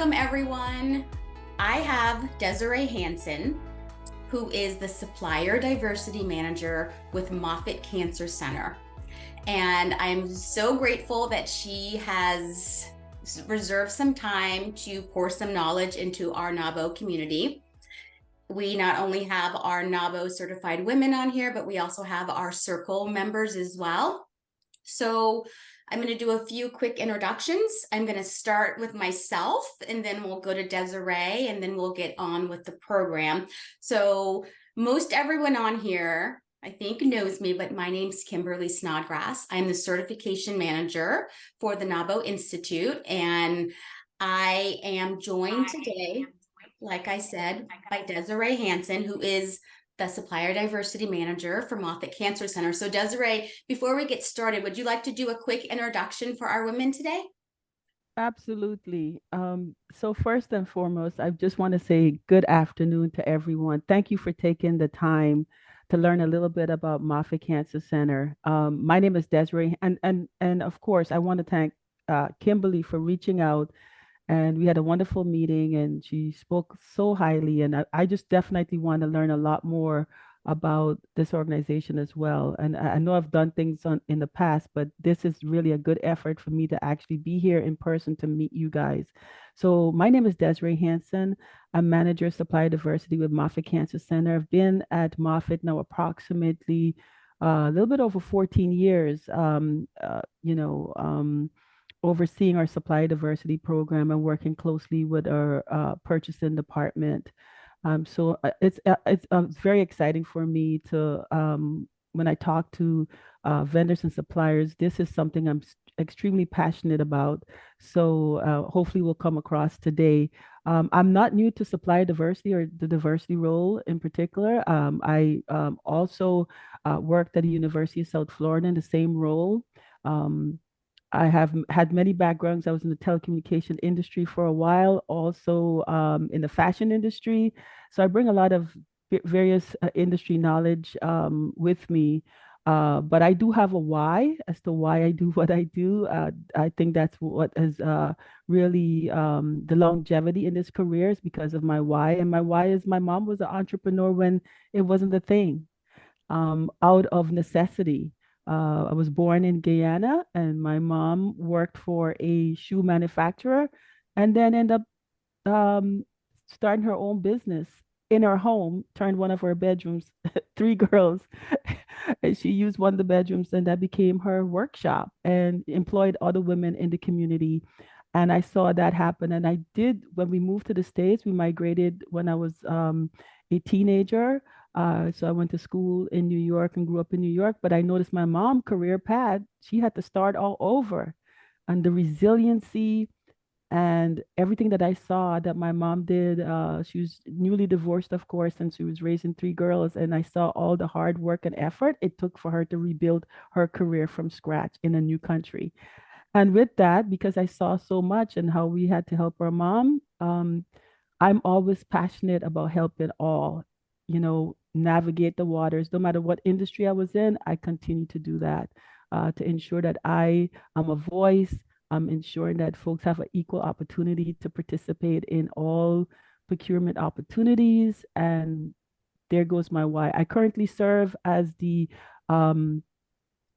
Welcome, everyone. I have Desiree Hansen, who is the Supplier Diversity Manager with Moffitt Cancer Center. And I'm so grateful that she has reserved some time to pour some knowledge into our NAWBO community. We not only have our NAWBO certified women on here, but we also have our circle members as well. So I'm going to do a few quick introductions. I'm going to start with myself, and then we'll go to Desiree, and then we'll get on with the program. So most everyone on here, I think, knows me, but my name's Kimberly Snodgrass. I'm the certification manager for the NAWBO Institute, and I am joined today, like I said, by Desiree Hansen, who is the Supplier Diversity Manager for Moffitt Cancer Center. So Desiree, before we get started, would you like to do a quick introduction for our women today? Absolutely. So first and foremost, I just want to say good afternoon to everyone. Thank you for taking the time to learn a little bit about Moffitt Cancer Center. My name is Desiree, and of course, I want to thank Kimberly for reaching out, and we had a wonderful meeting, and she spoke so highly, and I just definitely want to learn a lot more about this organization as well. And I know I've done things in the past, but this is really a good effort for me to actually be here in person to meet you guys. So my name is Desiree Hansen. I'm manager of supply diversity with Moffitt Cancer Center. I've been at Moffitt now approximately a little bit over 14 years. Overseeing our supply diversity program and working closely with our purchasing department. So it's very exciting for me to when I talk to vendors and suppliers. This is something I'm extremely passionate about. So hopefully we'll come across today. I'm not new to supply diversity or the diversity role in particular. I also worked at the University of South Florida in the same role. Um, I have had many backgrounds. I was in the telecommunication industry for a while, also in the fashion industry. So I bring a lot of various industry knowledge with me. But I do have a why as to why I do what I do. I think that's what has really the longevity in this career is because of my why. And my why is my mom was an entrepreneur when it wasn't a thing, out of necessity. I was born in Guyana, and my mom worked for a shoe manufacturer, and then ended up starting her own business in her home. Turned one of her bedrooms, three girls, and she used one of the bedrooms, and that became her workshop, and employed other women in the community. And I saw that happen. And I did, when we moved to the States, we migrated when I was a teenager. So I went to school in New York and grew up in New York. But I noticed my mom career path, she had to start all over. And the resiliency and everything that I saw that my mom did, she was newly divorced, of course, and she was raising three girls. And I saw all the hard work and effort it took for her to rebuild her career from scratch in a new country. And with that, because I saw so much and how we had to help our mom, I'm always passionate about helping all, navigate the waters. No matter what industry I was in, I continue to do that to ensure that I am a voice. I'm ensuring that folks have an equal opportunity to participate in all procurement opportunities. And there goes my why. I currently serve um,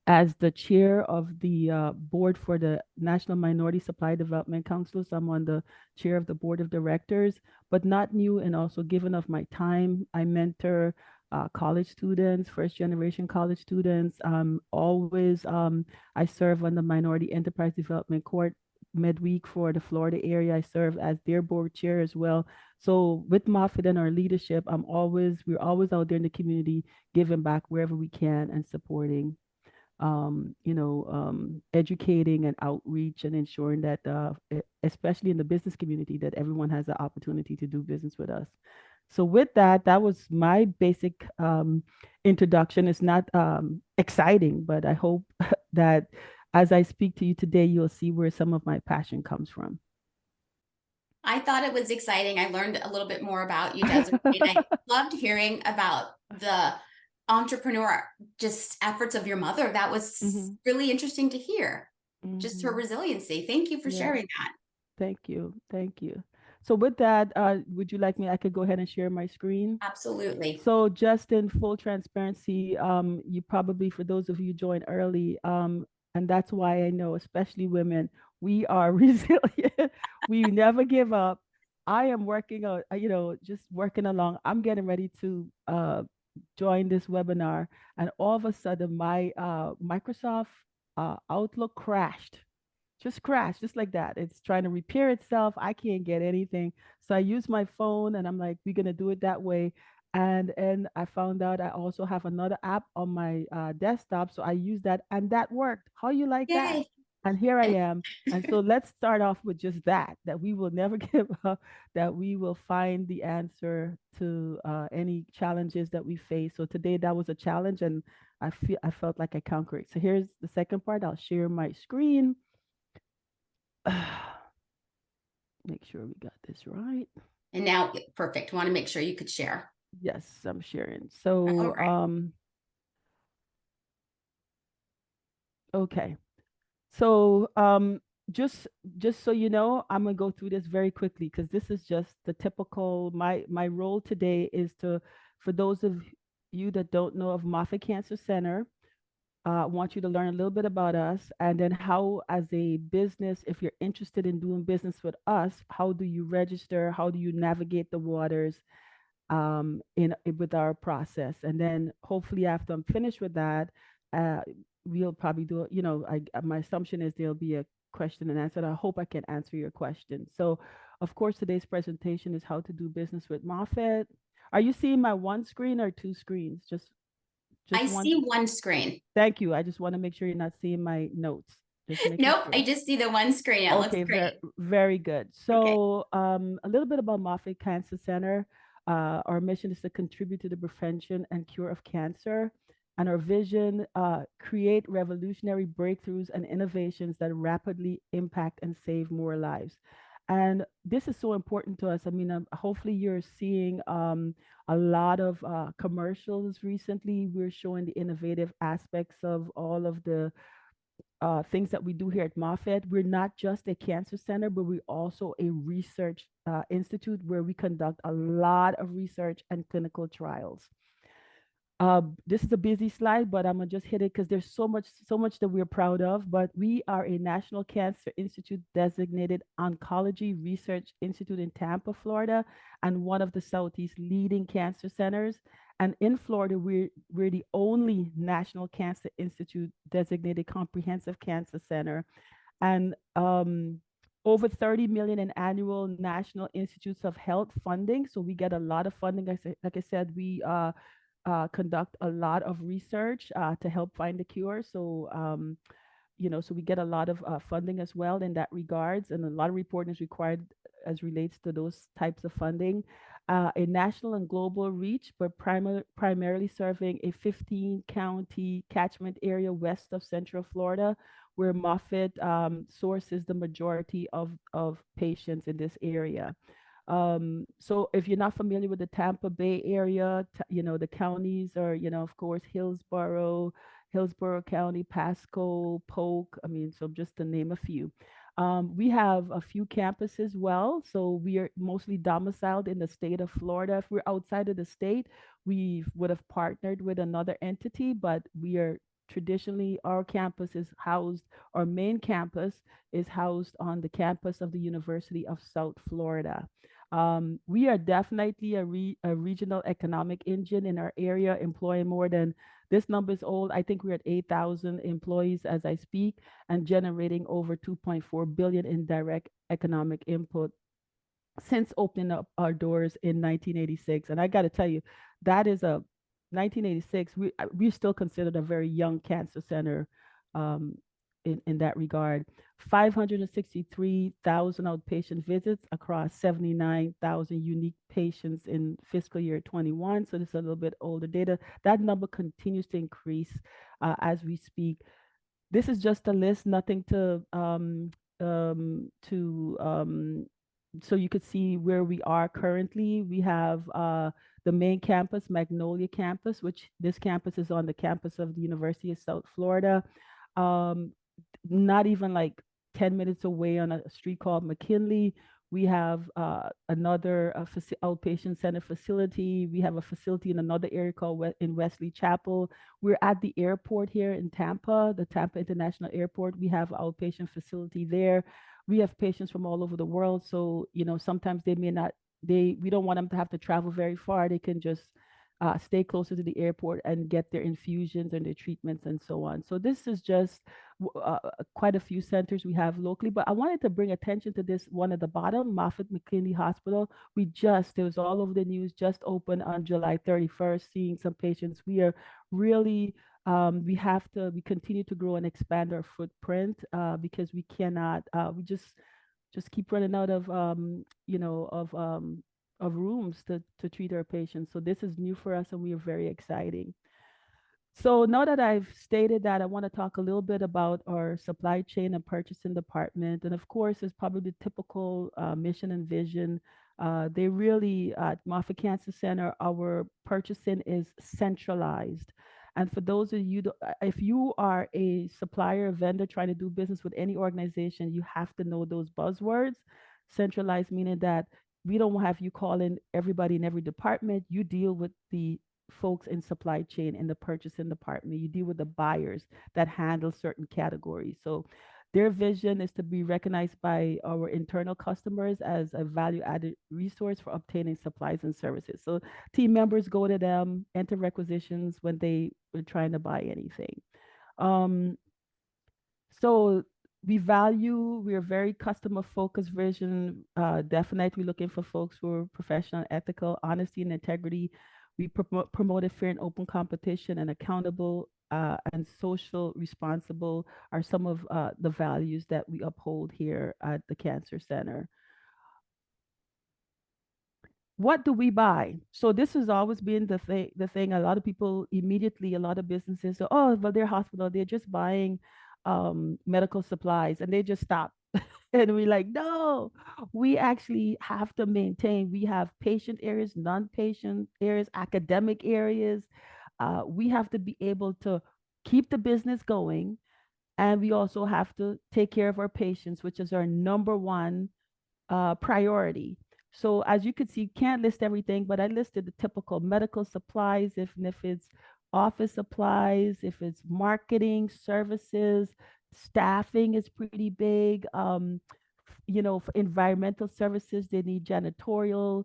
as the chair of the board for the National Minority Supply Development Council. So I'm on the chair of the board of directors, but not new, and also given of my time. I mentor college students, first generation college students. I serve on the Minority Enterprise Development Court midweek for the Florida area. I serve as their board chair as well. So with Moffitt and our leadership, we're always out there in the community, giving back wherever we can and supporting, educating and outreach and ensuring that, especially in the business community, that everyone has the opportunity to do business with us. So with that, that was my basic introduction. It's not exciting, but I hope that as I speak to you today, you'll see where some of my passion comes from. I thought it was exciting. I learned a little bit more about you, Desiree, and I loved hearing about the entrepreneur just efforts of your mother. That was Hmm. really interesting to hear. Just her Hmm. resiliency. Thank you for Yes. sharing that. Thank you. Thank you. So with that, would you like me? I could go ahead and share my screen. Absolutely. So just in full transparency, you probably, for those of you joined early, and that's why I know, especially women, we are resilient. We never give up. I am working on, just working along. I'm getting ready to join this webinar, and all of a sudden, my Microsoft Outlook crashed just like that. It's trying to repair itself. I can't get anything. So I use my phone and I'm like, we're gonna do it that way. And I found out I also have another app on my desktop. So I use that and that worked. How you like that? Yay. And here I am. And so let's start off with just that we will never give up, that we will find the answer to any challenges that we face. So today that was a challenge and I felt like I conquered it. So here's the second part. I'll share my screen. Make sure we got this right. And now, perfect. Want to make sure you could share. Yes, I'm sharing. All So, right. okay. So, just so you know, I'm gonna go through this very quickly because this is just the typical. My role today is to, for those of you that don't know of Moffitt Cancer Center, I want you to learn a little bit about us and then how, as a business, if you're interested in doing business with us, how do you register? How do you navigate the waters in with our process? And then hopefully after I'm finished with that, uh, we'll probably do, my assumption is there'll be a question and answer. I hope I can answer your question. So, of course, today's presentation is how to do business with Moffitt. Are you seeing my one screen or two screens? Just I one. see one screen. Thank you. I just want to make sure you're not seeing my notes. Just making Nope, I sure. just see the one screen. It looks Okay, great. very good. Okay. So, a little bit about Moffitt Cancer Center. Our mission is to contribute to the prevention and cure of cancer. And our vision, create revolutionary breakthroughs and innovations that rapidly impact and save more lives. And this is so important to us. I mean, hopefully you're seeing a lot of commercials recently. We're showing the innovative aspects of all of the things that we do here at Moffitt. We're not just a cancer center, but we're also a research institute where we conduct a lot of research and clinical trials. This is a busy slide, but I'm gonna just hit it because there's so much that we're proud of. But we are a National Cancer Institute designated oncology research institute in Tampa, Florida, and one of the Southeast leading cancer centers. And in Florida, we're the only National Cancer Institute designated comprehensive cancer center, and over 30 million in annual National Institutes of Health funding. So we get a lot of funding. Like I said, we conduct a lot of research to help find the cure. So, so we get a lot of funding as well in that regards, and a lot of reporting is required as relates to those types of funding. A national and global reach, but primarily serving a 15 county catchment area west of Central Florida, where Moffitt sources the majority of patients in this area. So if you're not familiar with the Tampa Bay area, the counties are, of course, Hillsborough County, Pasco, Polk. I mean, so just to name a few. We have a few campuses as well. So we are mostly domiciled in the state of Florida. If we're outside of the state, we would have partnered with another entity, but we are traditionally, our campus is housed, our main campus is housed on the campus of the University of South Florida. We are definitely a regional economic engine in our area, employing more than, this number is old. I think we're at 8,000 employees as I speak, and generating over 2.4 billion in direct economic input since opening up our doors in 1986. And I got to tell you, that is a 1986. We still considered a very young cancer center um, in that regard. 563,000 outpatient visits across 79,000 unique patients in fiscal year 21. So this is a little bit older data. That number continues to increase as we speak. This is just a list, nothing to so you could see where we are currently. We have the main campus, Magnolia campus, which this campus is on the campus of the University of South Florida. Um, Not even like 10 minutes away on a street called McKinley. We have another outpatient center facility. We have a facility in another area called in Wesley Chapel. We're at the airport here in Tampa, the Tampa International Airport. We have an outpatient facility there. We have patients from all over the world. So, sometimes they may not, we don't want them to have to travel very far. They can just stay closer to the airport and get their infusions and their treatments and so on. So this is just quite a few centers we have locally, but I wanted to bring attention to this one at the bottom, Moffitt McKinley Hospital. It was all over the news, just opened on July 31st, seeing some patients. We are really, we continue to grow and expand our footprint because we cannot, we just keep running out of, of rooms to treat our patients. So this is new for us and we are very exciting. So now that I've stated that, I want to talk a little bit about our supply chain and purchasing department. And of course, it's probably the typical mission and vision. They really, at Moffitt Cancer Center, our purchasing is centralized. And for those of you, if you are a supplier, or vendor trying to do business with any organization, you have to know those buzzwords. Centralized meaning that we don't have you calling everybody in every department. You deal with the folks in supply chain in the purchasing department. You deal with the buyers that handle certain categories. So their vision is to be recognized by our internal customers as a value added resource for obtaining supplies and services. So team members go to them, enter requisitions when they are trying to buy anything. Um, so we're very customer focused vision. Definitely looking for folks who are professional, ethical, honesty, and integrity. We promoted fair and open competition and accountable and social responsible are some of the values that we uphold here at the Cancer Center. What do we buy? So this has always been the thing. A lot of people immediately, a lot of businesses say, oh, well, they're hospital, they're just buying medical supplies and they just stop. And we're like, no, we actually have to maintain. We have patient areas, non-patient areas, academic areas. We have to be able to keep the business going. And we also have to take care of our patients, which is our number one priority. So as you could see, can't list everything, but I listed the typical medical supplies, if it's office supplies, if it's marketing, services, staffing is pretty big. For environmental services, they need janitorial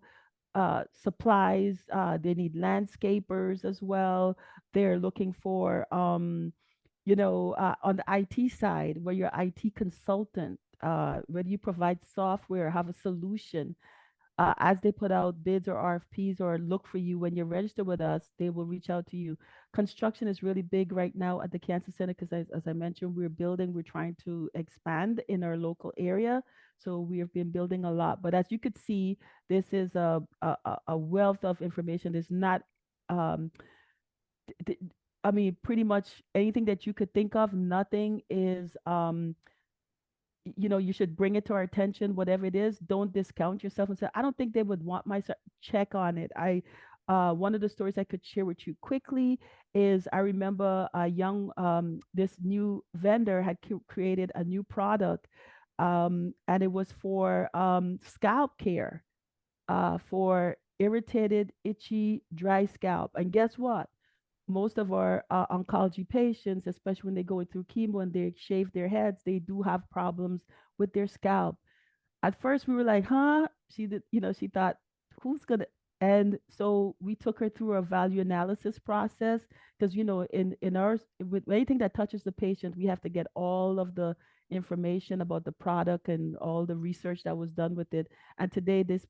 supplies. They need landscapers as well. They're looking for, on the IT side, where you're IT consultant, whether you provide software, have a solution. As they put out bids or RFPs or look for you when you're registered with us, they will reach out to you. Construction is really big right now at the Cancer Center because, as I mentioned, we're trying to expand in our local area. So we have been building a lot. But as you could see, this is a wealth of information. There's not, um, th- th- I mean, pretty much anything that you could think of, nothing is you should bring it to our attention, whatever it is. Don't discount yourself and say, I don't think they would want my check on it. One of the stories I could share with you quickly is I remember this new vendor had created a new product, and it was for scalp care, for irritated, itchy, dry scalp. And guess what? Most of our oncology patients, especially when they're going through chemo and they shave their heads, they do have problems with their scalp. At first, we were like, huh? She thought, who's gonna? And so we took her through a value analysis process because in ours, with anything that touches the patient, we have to get all of the information about the product and all the research that was done with it. And today, this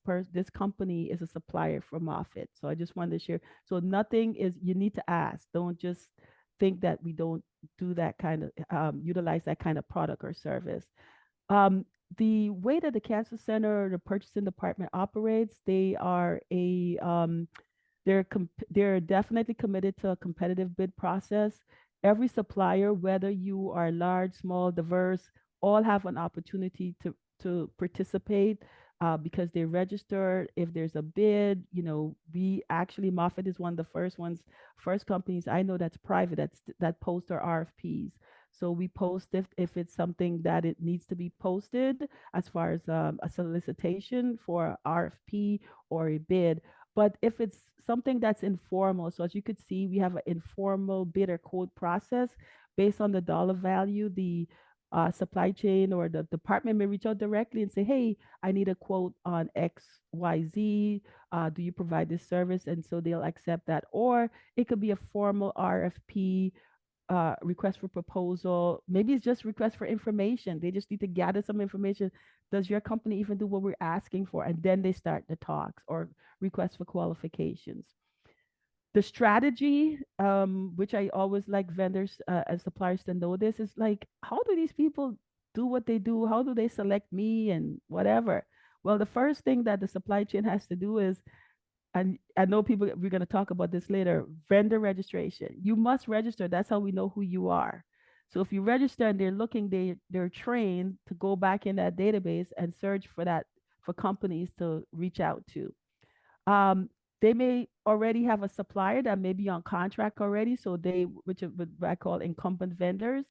company is a supplier for Moffitt. So I just wanted to share. So nothing is, you need to ask. Don't just think that we don't do that kind of utilize that kind of product or service. Um, the way that the Cancer Center, the purchasing department operates, they're definitely committed to a competitive bid process. Every supplier, whether you are large, small, diverse, all have an opportunity to participate because they register. If there's a bid, we actually Moffitt is one of the first companies I know that's private that post our RFPs. So we post if it's something that it needs to be posted as far as a solicitation for RFP or a bid. But if it's something that's informal, so as you could see, we have an informal bid or quote process based on the dollar value. The supply chain or the department may reach out directly and say, hey, I need a quote on XYZ. Do you provide this service? And so they'll accept that. Or it could be a formal RFP, request for proposal. Maybe it's just request for information. They just need to gather some information. Does your company even do what we're asking for? And then they start the talks or request for qualifications. The strategy, which I always like vendors and suppliers to know this, is like, how do these people do what they do? How do they select me and whatever? Well, the first thing that the supply chain has to do is, and I know people, we're going to talk about this later, vendor registration. You must register. That's how we know who you are. So if you register and they're looking, they're trained to go back in that database and search for that, for companies to reach out to. Um, they may already have a supplier that may be on contract already. So they, which is what I call incumbent vendors,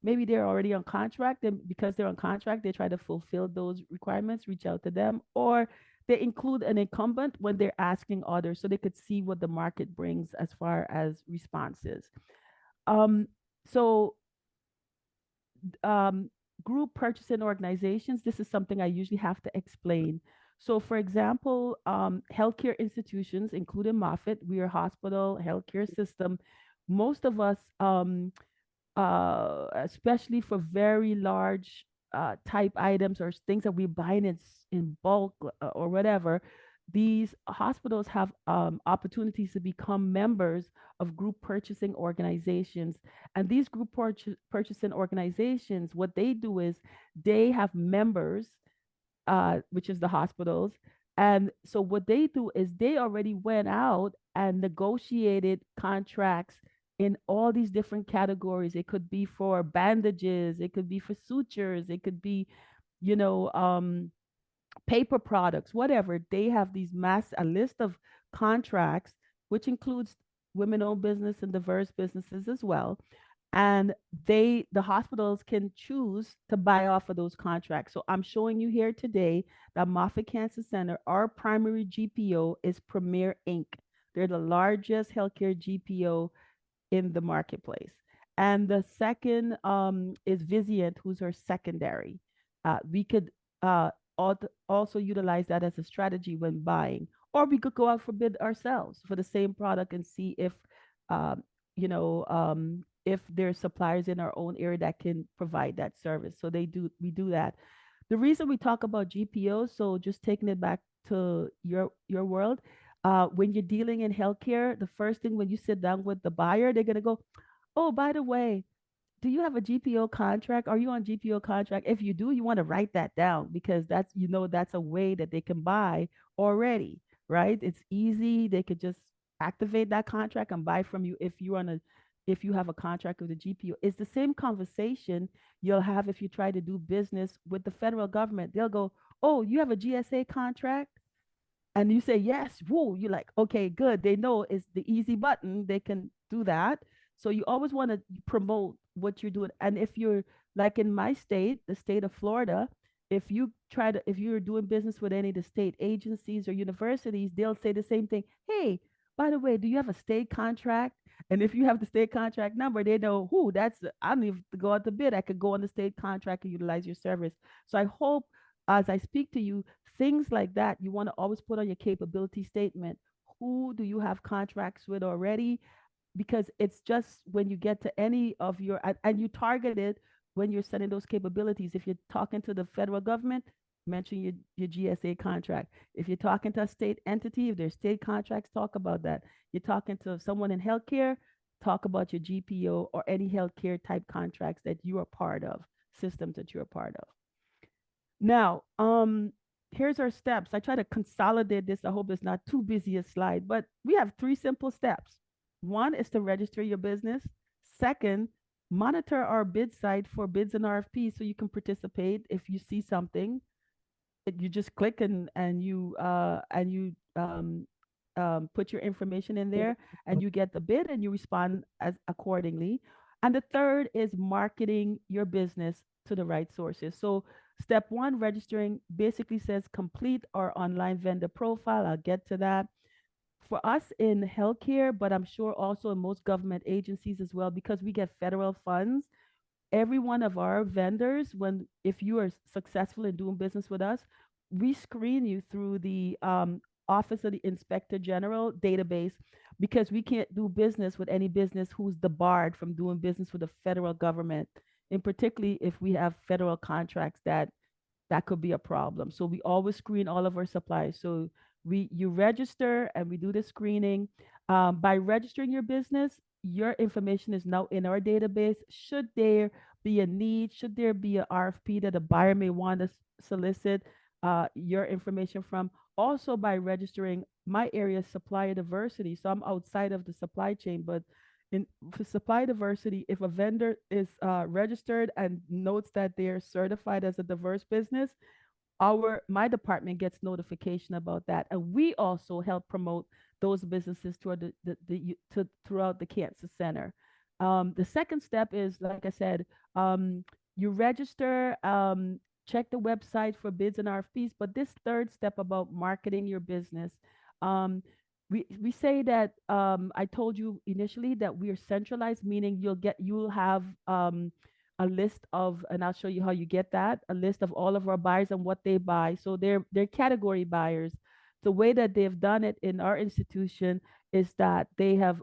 maybe they're already on contract. And because they're on contract, they try to fulfill those requirements, reach out to them, or they include an incumbent when they're asking others so they could see what the market brings as far as responses. Um, so um, group purchasing organizations, this is something I usually have to explain. So, for example, healthcare institutions, including Moffitt, we are a hospital healthcare system. Most of us, especially for very large type items or things that we buy in bulk or whatever, these hospitals have opportunities to become members of group purchasing organizations. And these group purchasing organizations, what they do is they have members, which is the hospitals. And so what they do is they already went out and negotiated contracts in all these different categories. It could be for bandages, it could be for sutures, it could be, you know, paper products, whatever. They have these a list of contracts, which includes women-owned business and diverse businesses as well. And the hospitals can choose to buy off of those contracts. So I'm showing you here today that Moffitt Cancer Center, our primary GPO is Premier Inc. They're the largest healthcare GPO in the marketplace. And the second is Vizient, who's our secondary. We could also utilize that as a strategy when buying, or we could go out for bid ourselves for the same product and see um, if there's suppliers in our own area that can provide that service. So we do that. The reason we talk about GPOs, so just taking it back to your world, when you're dealing in healthcare, the first thing when you sit down with the buyer, they're gonna go, "Oh, by the way, do you have a GPO contract? Are you on GPO contract? If you do, you want to write that down because that's a way that they can buy already, right? It's easy. They could just activate that contract and buy from you if you have a contract with the GPO. It's the same conversation you'll have if you try to do business with the federal government. They'll go, "Oh, you have a GSA contract?" And you say yes, whoa, you're like, okay, good. They know it's the easy button. They can do that. So you always want to promote what you're doing. And if you're like in my state, the state of Florida, if you're doing business with any of the state agencies or universities, they'll say the same thing. Hey, by the way, do you have a state contract? And if you have the state contract number, they know who I don't even have to go out to bid. I could go on the state contract and utilize your service. So I hope as I speak to you, things like that, you want to always put on your capability statement. Who do you have contracts with already? Because it's just when you get to any of and you target it when you're setting those capabilities. If you're talking to the federal government, mention your GSA contract. If you're talking to a state entity, if there's state contracts, talk about that. You're talking to someone in healthcare, talk about your GPO or any healthcare type contracts that you are part of, systems that you're a part of. Now, here's our steps. I try to consolidate this. I hope it's not too busy a slide, but we have three simple steps. One is to register your business. Second, monitor our bid site for bids and RFPs so you can participate. If you see something, you just click and you put your information in there and you get the bid and you respond as accordingly. And the third is marketing your business to the right sources. So, step one, registering basically says complete our online vendor profile. I'll get to that. For us in healthcare, but I'm sure also in most government agencies as well, because we get federal funds, every one of our vendors, when if you are successful in doing business with us, we screen you through the Office of the Inspector General database, because we can't do business with any business who's debarred from doing business with the federal government, and particularly if we have federal contracts that could be a problem. So we always screen all of our suppliers. So we you register and we do the screening. By registering your business, your information is now in our database. Should there be a need, should there be a RFP that a buyer may want to solicit your information from, also by registering my area is supplier diversity. So I'm outside of the supply chain, but in for supply diversity, if a vendor is registered and notes that they are certified as a diverse business, our my department gets notification about that, and we also help promote those businesses toward to throughout the cancer center. The second step is, like I said, you register, check the website for bids and RFPs. But this third step about marketing your business, um, we say that, I told you initially that we are centralized, meaning you'll have a list of, and I'll show you how you get that, a list of all of our buyers and what they buy. So they're category buyers. The way that they've done it in our institution is that they have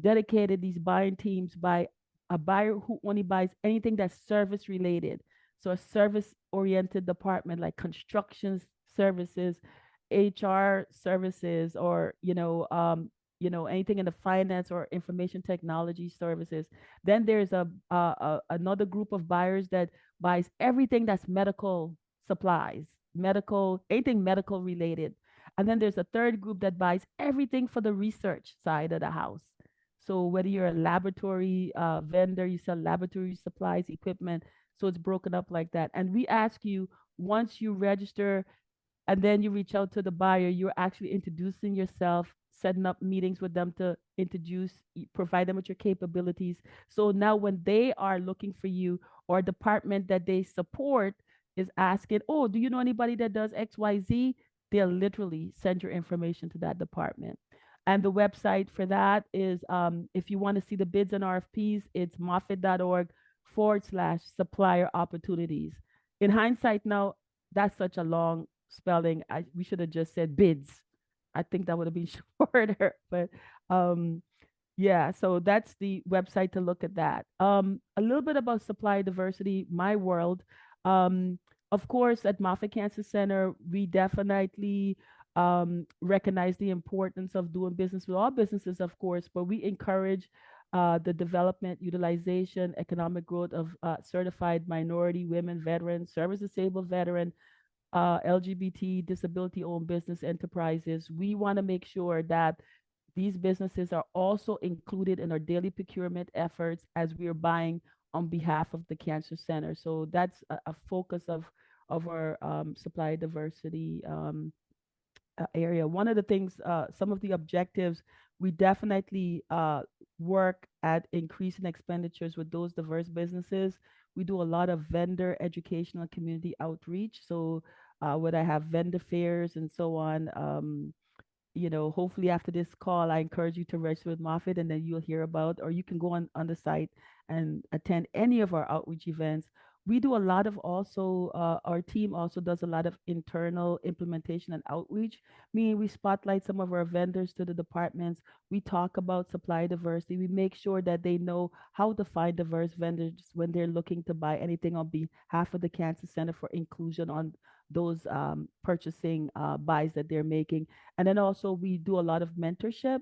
dedicated these buying teams by a buyer who only buys anything that's service related. So a service oriented department like construction services, HR services, or anything in the finance or information technology services. Then there's another group of buyers that buys everything that's medical supplies, medical, anything medical related. And then there's a third group that buys everything for the research side of the house. So whether you're a laboratory vendor, you sell laboratory supplies, equipment. So it's broken up like that. And we ask you, once you register and then you reach out to the buyer, you're actually introducing yourself, setting up meetings with them to provide them with your capabilities. So now when they are looking for you, or a department that they support is asking, oh, do you know anybody that does XYZ? They'll literally send your information to that department. And the website for that is, if you want to see the bids and RFPs, it's moffitt.org/supplier opportunities. In hindsight now, that's such a long spelling. We should have just said bids. I think that would have been shorter. But um, yeah, so that's the website to look at that. A little bit about supply diversity, my world. Um, of course, at Moffitt Cancer Center, we definitely recognize the importance of doing business with all businesses, of course, but we encourage the development, utilization, economic growth of certified minority, women, veterans, service disabled veteran, LGBT, disability owned business enterprises. We want to make sure that these businesses are also included in our daily procurement efforts as we are buying on behalf of the Cancer Center. So that's a focus of our supply diversity area. One of the things, some of the objectives, we definitely work at increasing expenditures with those diverse businesses. We do a lot of vendor educational community outreach. So, would I have vendor fairs and so on? Hopefully after this call, I encourage you to register with Moffitt, and then you'll hear about, or you can go on the site and attend any of our outreach events. We do a lot of also, our team also does a lot of internal implementation and outreach, meaning we spotlight some of our vendors to the departments. We talk about supply diversity. We make sure that they know how to find diverse vendors when they're looking to buy anything on behalf of the Cancer Center for inclusion on those purchasing buys that they're making. And then also we do a lot of mentorship.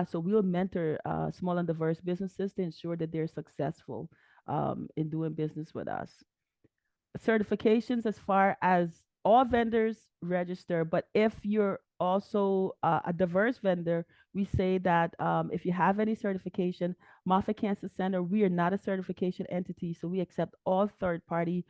So we'll mentor small and diverse businesses to ensure that they're successful in doing business with us. Certifications, as far as all vendors register, but if you're also a diverse vendor, we say that if you have any certification, Moffitt Cancer Center, we are not a certification entity, so we accept all third party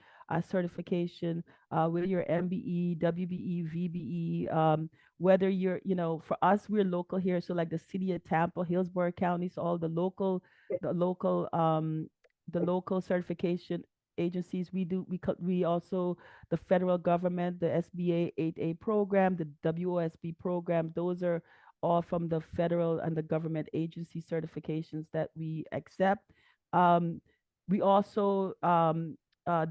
certification, whether you're MBE, WBE, VBE, whether you're, for us, we're local here. So like the city of Tampa, Hillsborough County, so all the local, the local certification agencies we also the federal government, the SBA 8A program, the WOSB program, those are all from the federal and the government agency certifications that we accept. Um, we also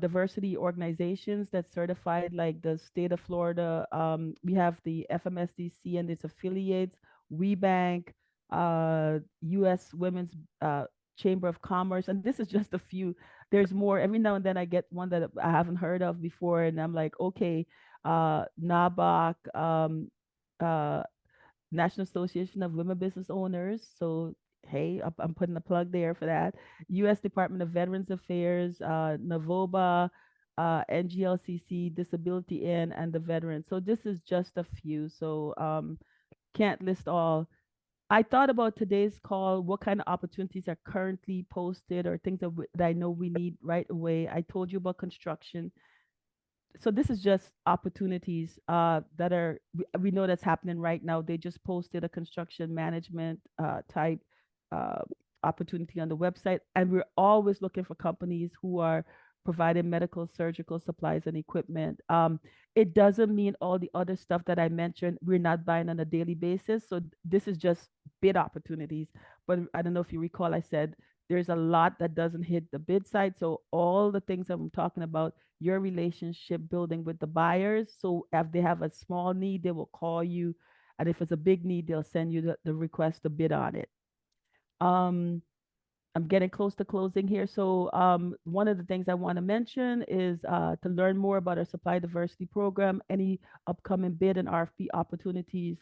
diversity organizations that certified, like the state of Florida. We have the FMSDC and its affiliates, WeBank, U.S. Women's Chamber of Commerce, and this is just a few. There's more. Every now and then I get one that I haven't heard of before, and I'm like, okay, NABOC, uh, National Association of Women Business Owners. So, hey, I'm putting a plug there for that. U.S. Department of Veterans Affairs, NAVOBA, NGLCC, Disability In, and the Veterans. So this is just a few. So can't list all. I thought about today's call, what kind of opportunities are currently posted or things that I know we need right away. I told you about construction. So this is just opportunities that we know that's happening right now. They just posted a construction management type uh, opportunity on the website, and we're always looking for companies who are providing medical, surgical supplies and equipment. It doesn't mean all the other stuff that I mentioned we're not buying on a daily basis. So this is just bid opportunities. But I don't know if you recall, I said there's a lot that doesn't hit the bid side. So all the things that I'm talking about, your relationship building with the buyers. So if they have a small need, they will call you. And if it's a big need, they'll send you the request to bid on it. Um, I'm getting close to closing here. So one of the things I want to mention is to learn more about our supply diversity program, any upcoming bid and RFP opportunities,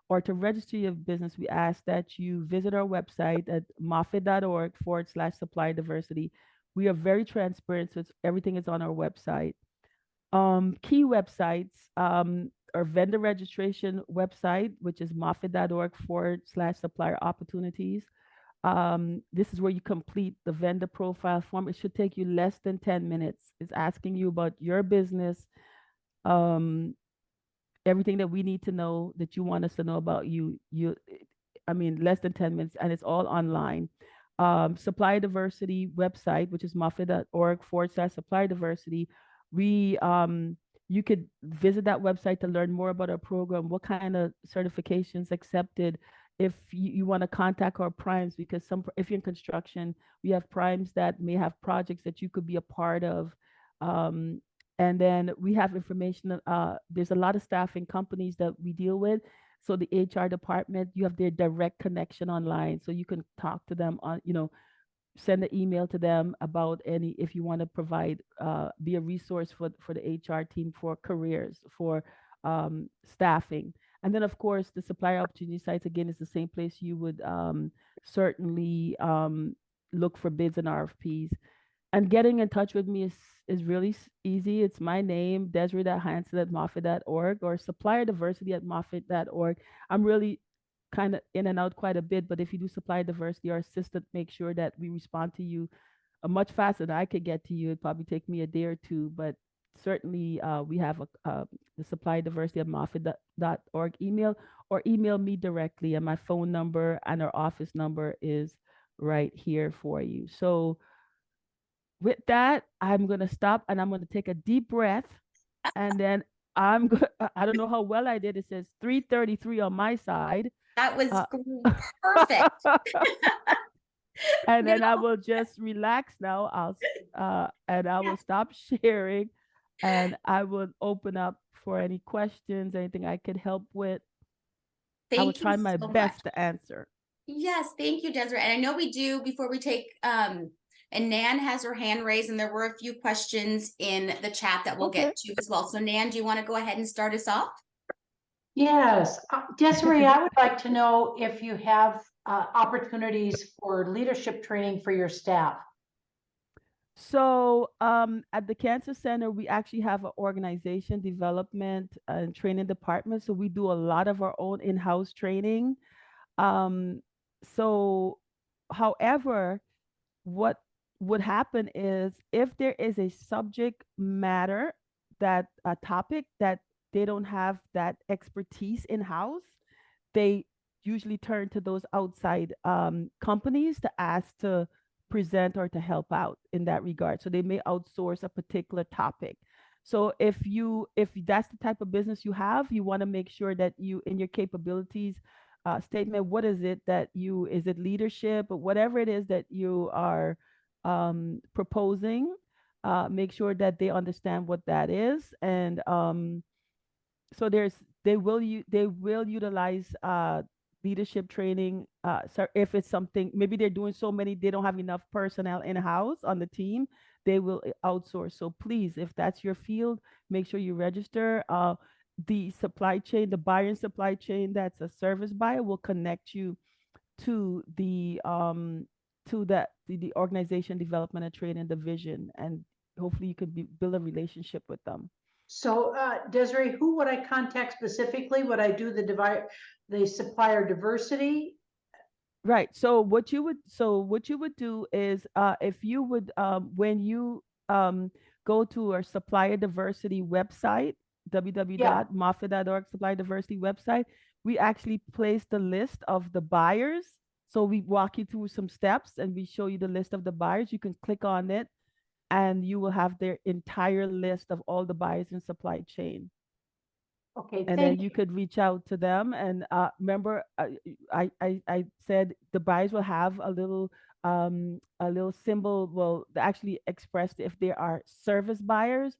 or to register your business, we ask that you visit our website at moffitt.org/supply diversity. We are very transparent, so everything is on our website. Key websites, our vendor registration website, which is moffitt.org/supplier opportunities. This is where you complete the vendor profile form. It should take you less than 10 minutes. It's asking you about your business, um, everything that we need to know that you want us to know about you. I mean, less than 10 minutes, and it's all online. Supply diversity website, which is moffitt.org/supply diversity. We You could visit that website to learn more about our program, what kind of certifications accepted. If you want to contact our primes, because if you're in construction, we have primes that may have projects that you could be a part of. Um, and then we have information. There's a lot of staffing companies that we deal with. So the HR department, you have their direct connection online. So you can talk to them on, send an email to them about any, if you want to provide, be a resource for the HR team for careers, for staffing. And then, of course, the supplier opportunity sites, again, is the same place you would certainly look for bids and RFPs. And getting in touch with me is really easy. It's my name, Desiree.Hanson@Moffitt.org, or supplierdiversity@Moffitt.org. I'm really kind of in and out quite a bit, but if you do supply diversity, our assistant makes sure that we respond to you much faster than I could get to you. It'd probably take me a day or two, but certainly we have the supply diversity at Moffitt.org email, or email me directly, and my phone number and our office number is right here for you. So with that, I'm going to stop and I'm going to take a deep breath, and then I don't know how well I did. It says 3:33 on my side. That was Uh, perfect. and then I will just relax now. I will stop sharing, and I will open up for any questions, anything I could help with. I will Thank you try my so much. best to answer. Yes, thank you, Desiree. And I know we do, before we take, and Nan has her hand raised, and there were a few questions in the chat that we'll Okay. get to as well. So Nan, do you want to go ahead and start us off? Yes, Desiree, I would like to know if you have opportunities for leadership training for your staff. So at the Cancer Center, we actually have an organization development and training department. So we do a lot of our own in-house training. Um, so, however, what would happen is if there is a subject matter, that a topic that they don't have that expertise in house, they usually turn to those outside companies to ask to present or to help out in that regard. So they may outsource a particular topic. So if that's the type of business you have, you want to make sure that you in your capabilities statement, what is it that you, is it leadership or whatever it is that you are proposing, make sure that they understand what that is. And so they will utilize leadership training. So if it's something, maybe they're doing so many, they don't have enough personnel in house on the team, they will outsource. So please, if that's your field, make sure you register. The supply chain, the buyer and supply chain, that's a service buyer, will connect you to the organization development and training division, and hopefully you could build a relationship with them. So, Desiree, who would I contact specifically? Would I do the supplier diversity? Right. So what you would do is if you would when you go to our supplier diversity website, Yeah, www.moffitt.org supplier diversity website, we actually place the list of the buyers. So we walk you through some steps and we show you the list of the buyers. You can click on it and you will have their entire list of all the buyers in supply chain, okay, and then thank you you. could reach out to them. And remember, I said the buyers will have a little symbol will actually express if they are service buyers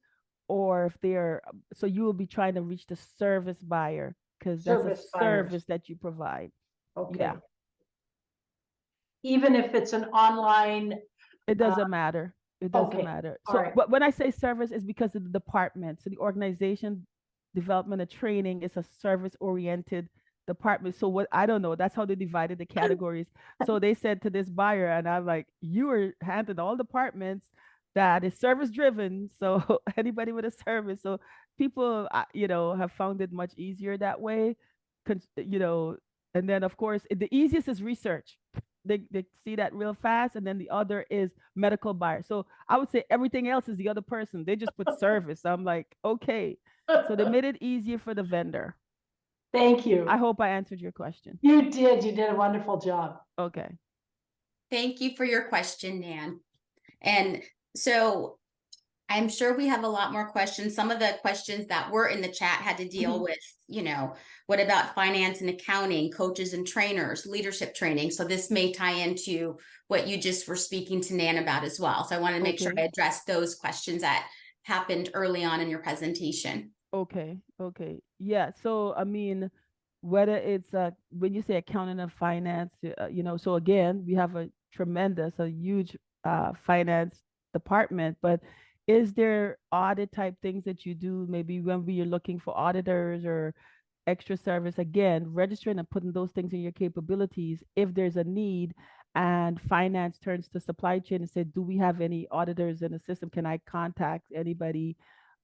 or if they're, so you will be trying to reach the service buyer because that's a Service buyers, service that you provide. Yeah, okay. Even if it's an online, it uh, doesn't matter. It doesn't okay, matter. all So, right. but when I say service, it's because of the department. So the organization development and training is a service oriented department. So what, I don't know, that's how they divided the categories. So they said to this buyer, and I'm like, you are handling all departments that is service driven. So anybody with a service. So people, have found it much easier that way. You know, and then of course, the easiest is research. They see that real fast, and then the other is medical buyer. So I would say everything else is the other person. They just put service. I'm like, okay. So they made it easier for the vendor. Thank I you. hope I answered your question. You did a wonderful job. Okay. Thank you for your question, Nan. And so I'm sure we have a lot more questions. Some of the questions that were in the chat had to deal with, what about finance and accounting, coaches and trainers, leadership training? So this may tie into what you just were speaking to Nan about as well. So I want to make sure I Okay. address those questions that happened early on in your presentation. Okay. Okay. Yeah. So I mean, whether it's when you say accounting and finance, so again, we have a huge finance department, but is there audit type things that you do maybe when we are looking for auditors or extra service? Again, registering and putting those things in your capabilities if there's a need, and finance turns to supply chain and said, do we have any auditors in the system? Can I contact anybody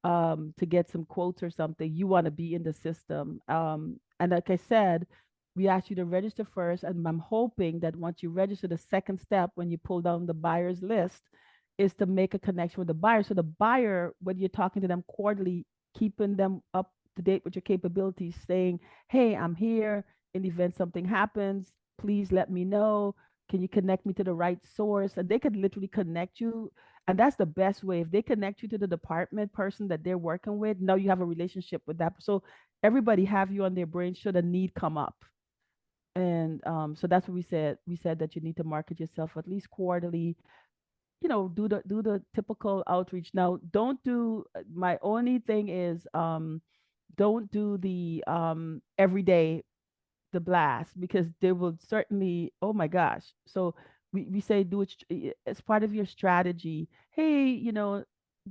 to get some quotes or something? You want to be in the system. And like I said, we ask you to register first, and I'm hoping that once you register, the second step when you pull down the buyer's list is to make a connection with the buyer. So the buyer, when you're talking to them quarterly, keeping them up to date with your capabilities, saying, hey, I'm here in the event something happens, please let me know. Can you connect me to the right source? And they could literally connect you. And that's the best way. If they connect you to the department person that they're working with, now you have a relationship with that. So everybody have you on their brain should a need come up. And so that's what we said. We said that you need to market yourself at least quarterly. Do the typical outreach. Now, don't do. My only thing is, don't do the everyday the blast, because they will certainly, oh my gosh. So we say do it as part of your strategy. Hey,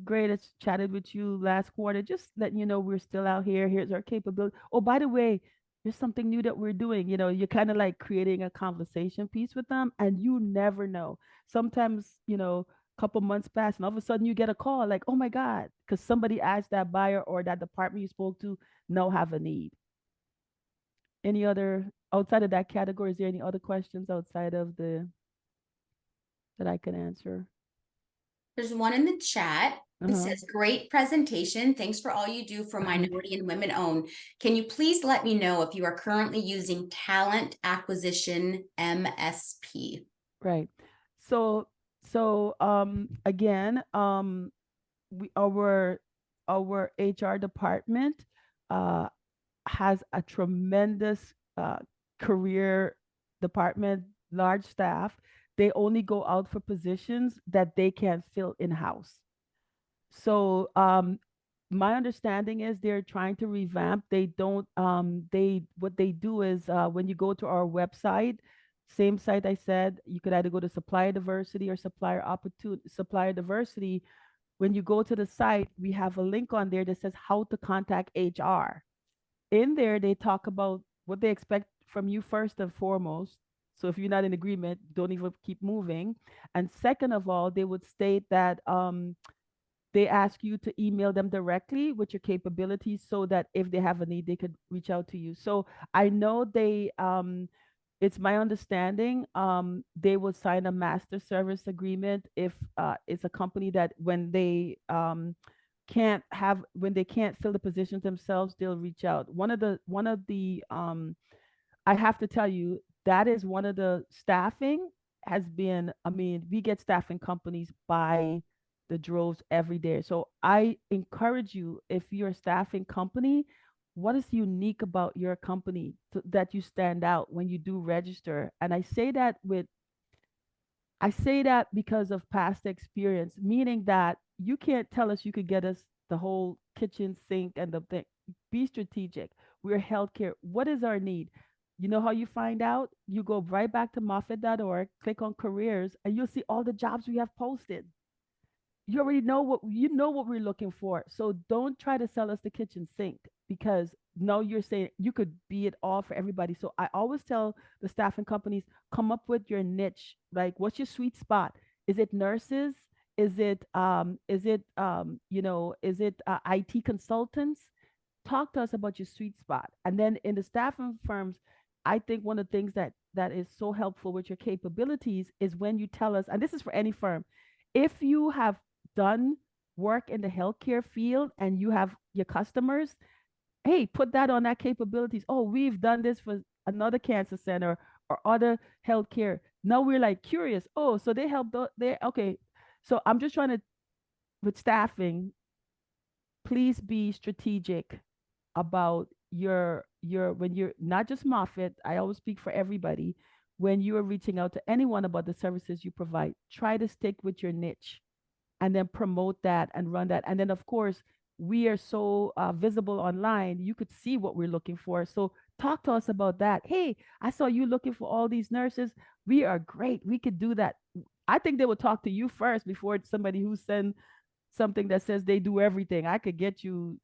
great, I chatted with you last quarter, just letting you know we're still out here, here's our capability. Oh, by the way, there's something new that we're doing. You're kind of like creating a conversation piece with them, and you never know. Sometimes, couple months pass and all of a sudden you get a call like, oh my god, because somebody asked that buyer or that department you spoke to now have a need. Any other outside of that category? Is there any other questions outside of the that I can answer? There's one in the chat. It says, great presentation. Thanks for all you do for minority and women owned. Can you please let me know if you are currently using talent acquisition MSP? Right. So again, we our HR department has a tremendous career department, large staff. They only go out for positions that they can't fill in-house. So my understanding is they're trying to revamp. They don't they what they do is when you go to our website, same site I said, you could either go to supplier diversity or supplier diversity. When you go to the site, we have a link on there that says how to contact HR. In there, they talk about what they expect from you first and foremost. So if you're not in agreement, don't even keep moving. And second of all, they would state that they ask you to email them directly with your capabilities so that if they have a need, they could reach out to you. So I know it's my understanding, they will sign a master service agreement if it's a company that when they can't fill the positions themselves, they'll reach out. I have to tell you, that is one of the staffing has been, I mean, we get staffing companies by the droves every day. So I encourage you, if you're a staffing company, what is unique about your company that you stand out when you do register? And I say that because of past experience, meaning that you can't tell us you could get us the whole kitchen sink and the thing. Be strategic. We're healthcare. What is our need? You know how you find out? You go right back to Moffitt.org, click on careers, and you'll see all the jobs we have posted. You already know what we're looking for. So don't try to sell us the kitchen sink, because no, you're saying you could be it all for everybody. So I always tell the staffing companies, come up with your niche. Like, what's your sweet spot? Is it nurses? Is it IT consultants? Talk to us about your sweet spot. And then in the staffing firms, I think one of the things that is so helpful with your capabilities is when you tell us, and this is for any firm, if you have done work in the healthcare field and you have your customers, hey, put that on that capabilities. Oh, we've done this for another cancer center or other healthcare. Now we're like curious. Oh, so they help. They okay. So I'm just trying to, with staffing, please be strategic about your when you're not just Moffitt. I always speak for everybody. When you are reaching out to anyone about the services you provide, try to stick with your niche and then promote that and run that. And then, of course, we are so visible online, you could see what we're looking for. So talk to us about that. Hey, I saw you looking for all these nurses. We are great. We could do that. I think they would talk to you first before it's somebody who send something that says they do everything. I could get you,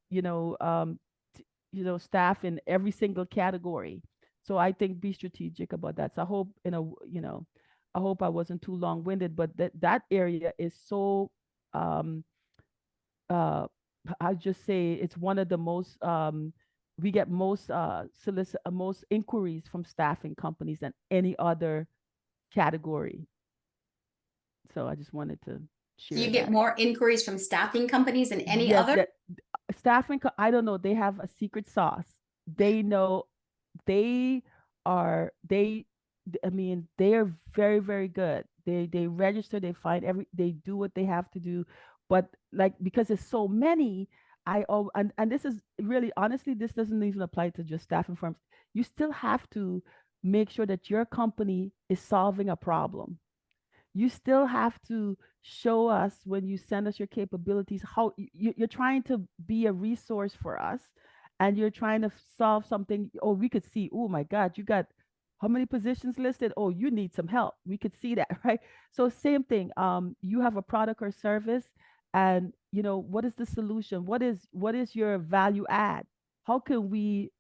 staff in every single category. So I think be strategic about that. So I hope, I hope I wasn't too long-winded, but that area is so uh I just say it's one of the most we get most most inquiries from staffing companies than any other category. So I just wanted to So you share get that. more inquiries from staffing companies than any Yes, other? that I don't know, they have a secret sauce. They know they they I mean, they are very, very good. They register, they do what they have to do. But like, because there's so many, and this is really, honestly, this doesn't even apply to just staffing firms. You still have to make sure that your company is solving a problem. You still have to show us when you send us your capabilities how you're trying to be a resource for us, and you're trying to solve something. Oh, we could see, oh my god, you got how many positions listed? Oh, you need some help. We could see that. Right? So same thing, you have a product or service, and what is the solution? What is your value add? How can we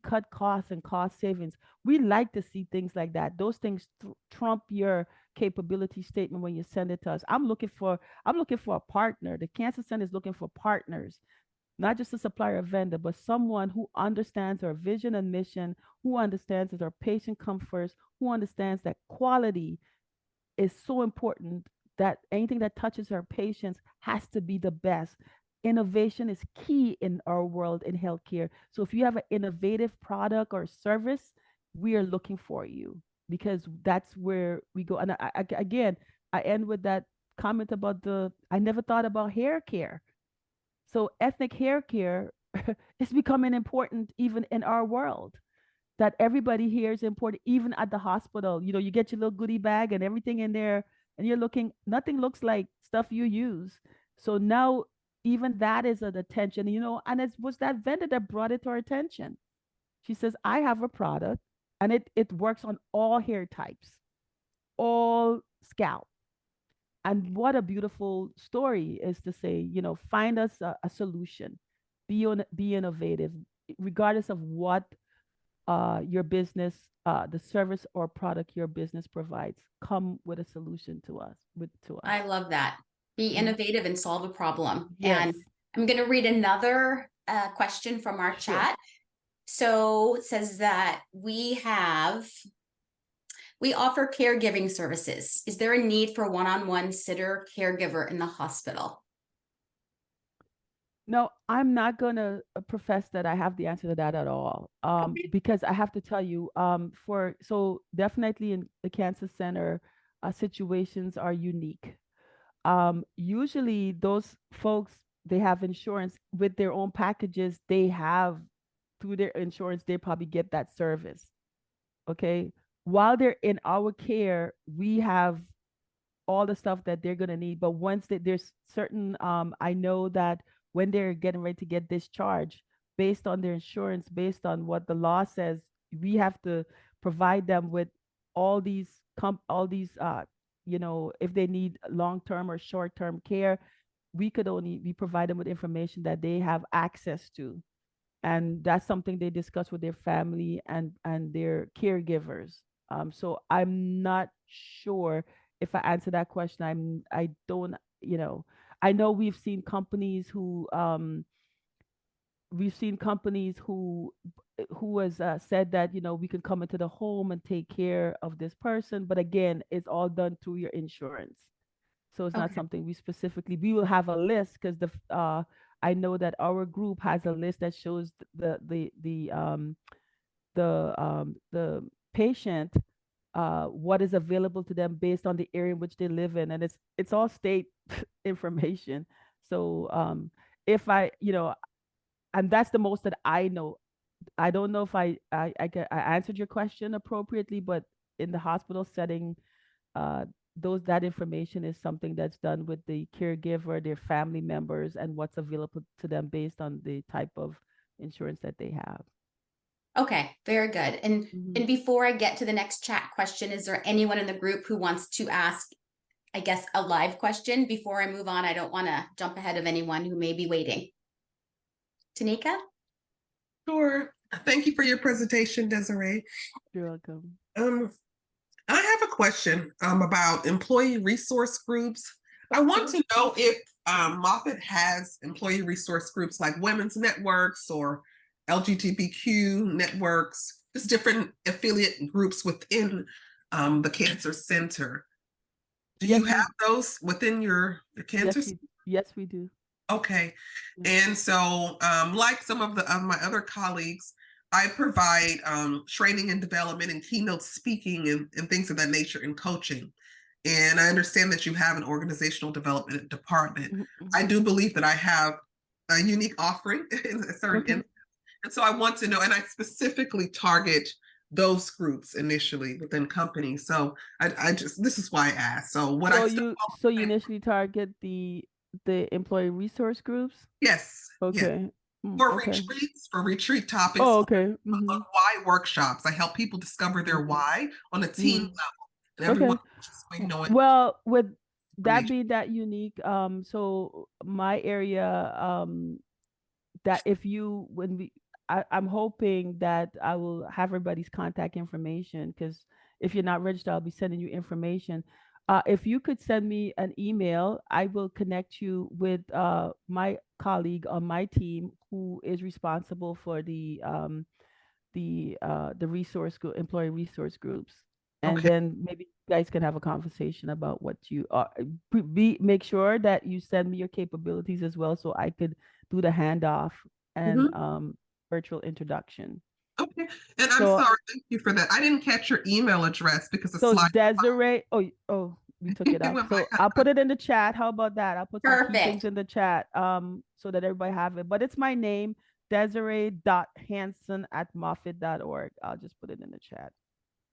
cut costs and cost savings? We like to see things like that. Those things trump your capability statement when you send it to us. I'm looking for a partner. The cancer center is looking for partners, not just a supplier or vendor, but someone who understands our vision and mission, who understands that our patient comes first, who understands that quality is so important that anything that touches our patients has to be the best. Innovation is key in our world in healthcare. So if you have an innovative product or service, we are looking for you, because that's where we go. And again, I end with that comment about I never thought about hair care. So ethnic hair care is becoming important even in our world, that everybody here is important, even at the hospital. You get your little goodie bag and everything in there, and you're looking, nothing looks like stuff you use. So now even that is an attention, and it was that vendor that brought it to our attention. She says, I have a product and it works on all hair types, all scalp. And what a beautiful story is to say, find us a solution, be innovative, regardless of what your business, the service or product your business provides. Come with a solution to us. I love that. Be innovative and solve a problem. Yes. And I'm going to read another question from our Sure. chat. So it says that we offer caregiving services. Is there a need for one-on-one sitter caregiver in the hospital? No, I'm not going to profess that I have the answer to that at all. Because I have to tell you, so definitely in the cancer center, situations are unique. Usually those folks, they have insurance with their own packages. They have, through their insurance, they probably get that service. Okay. While they're in our care, we have all the stuff that they're going to need. But once there's certain, I know that when they're getting ready to get discharged, based on their insurance, based on what the law says, we have to provide them with all these, if they need long-term or short-term care, we provide them with information that they have access to. And that's something they discuss with their family and their caregivers. So I'm not sure if I answer that question. I don't, I know we've seen companies who has said that, we can come into the home and take care of this person, but again, it's all done through your insurance. So it's not Okay. something we will have a list, because I know that our group has a list that shows the patient, what is available to them based on the area in which they live in, and it's all state information. So if I, and that's the most that I know. I don't know if I answered your question appropriately, but in the hospital setting, uh, that information is something that's done with the caregiver, their family members, and what's available to them based on the type of insurance that they have. Okay, very good. And Mhm. and before I get to the next chat question, is there anyone in the group who wants to ask, I guess, a live question before I move on? I don't want to jump ahead of anyone who may be waiting. Tanika? Sure. Thank you for your presentation, Desiree. You're welcome. I have a question about employee resource groups. I want to know if Moffitt has employee resource groups like women's networks or LGBTQ networks, just different affiliate groups within the cancer center. Do you have those within your cancer center? Yes, we do. Okay. And so, like some of my other colleagues, I provide training and development and keynote speaking and things of that nature and coaching. And I understand that you have an organizational development department. Mm-hmm. I do believe that I have a unique offering in a certain and so I want to know, and I specifically target those groups initially within companies. So this is why I asked. So what So you initially target the employee resource groups? Yes. Okay. Yeah. For retreat topics. Oh, okay. Why workshops. I help people discover their why on a team level. And everyone well, with that being that unique, so my area, that if you when we I'm hoping that I will have everybody's contact information, because if you're not registered, I'll be sending you information. If you could send me an email, I will connect you with my colleague on my team who is responsible for the resource group, employee resource groups, and Okay. then maybe you guys can have a conversation about what you are. Make sure that you send me your capabilities as well, so I could do the handoff and Mhm. virtual introduction. Okay. And I'm So sorry, thank you for that. I didn't catch your email address because the so slide Desiree, we took it it off. went So by. I'll put it in the chat. How about that? I'll put some key things Perfect. in the chat so that everybody have it. But it's my name, Desiree.Hanson@Moffitt.org. I'll just put it in the chat.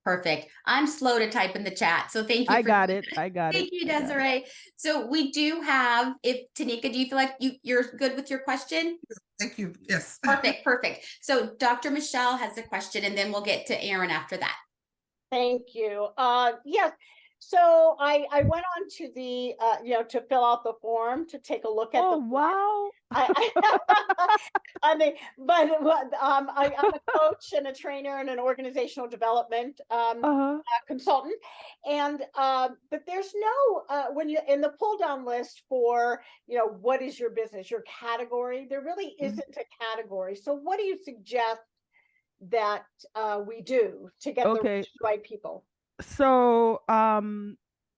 Perfect. I'm slow to type in the chat, so thank you I for got it. I got thank it. you, I got it. Desiree. So we do have, if Tanika, do you feel like you're good with your question? Thank you. Yes. Perfect, perfect. So Dr. Michelle has a question, and then we'll get to Aaron after that. Thank you. Yes. So I went on to the, to fill out the form, to take a look at Oh, the form. wow. I mean, I'm a coach and a trainer and an organizational development Uh-huh. consultant, and but there's no when you in the pull down list for what is your business, your category, there really isn't a category. So what do you suggest that we do to get the Okay. right people? So,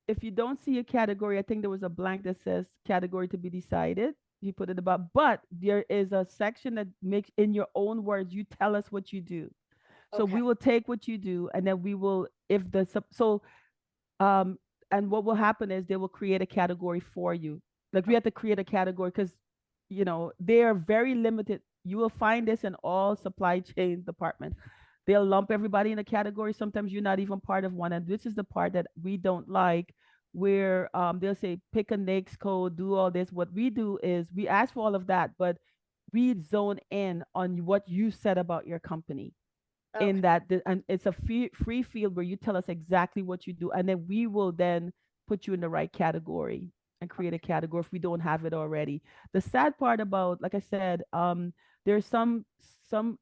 if you don't see a category, I think there was a blank that says category to be decided. You put it about, but there is a section that makes, in your own words, you tell us what you do. So Okay. we will take what you do, and then we will, if the um, and what will happen is they will create a category for you. Like we have to create a category because, they are very limited. You will find this in all supply chain departments. They'll lump everybody in a category. Sometimes you're not even part of one. And this is the part that we don't like, where they'll say, pick a NAICS code, do all this. What we do is we ask for all of that, but we zone in on what you said about your company, in Okay. that and it's a free field where you tell us exactly what you do, and then we will then put you in the right category and create a category if we don't have it already. The sad part about, like I said, there's some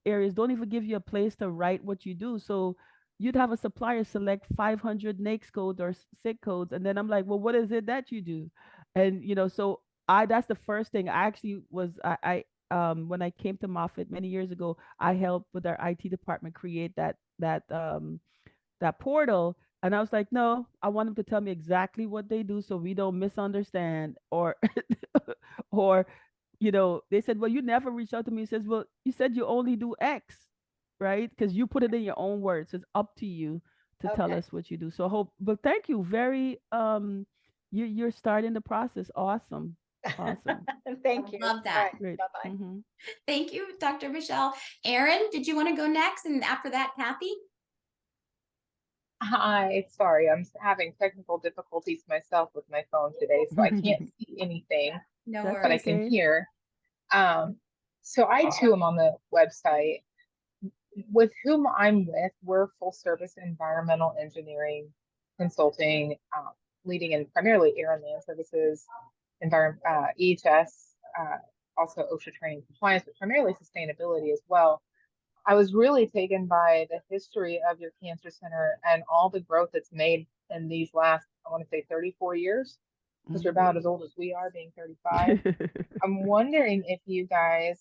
areas don't even give you a place to write what you do. So you'd have a supplier select 500 NAICS codes or SIC codes, and then I'm like, well, what is it that you do? And so that's the first thing. I actually was when I came to Moffitt many years ago, I helped with our IT department create that portal. And I was like, no, I want them to tell me exactly what they do so we don't misunderstand, or or they said, well, you never reached out to me. He says, well, you said you only do X, right? Because you put it in your own words. It's up to you to tell Okay. us what you do. So but thank you. Very you're starting the process. Awesome. Awesome. Thank you. Love that. All right. Great. Bye-bye. Mm-hmm. Thank you, Dr. Michelle. Aaron, did you want to go next? And after that, Kathy? Hi, sorry, I'm having technical difficulties myself with my phone today, so I can't see anything, No That's but I worries. can okay. hear. So I too am on the website. With whom I'm with, we're full service environmental engineering consulting, leading in primarily air and land services, EHS, also OSHA training compliance, but primarily sustainability as well. I was really taken by the history of your cancer center and all the growth that's made in these last, I want to say 34 years, because you're about as old as we are, being 35. I'm wondering if you guys,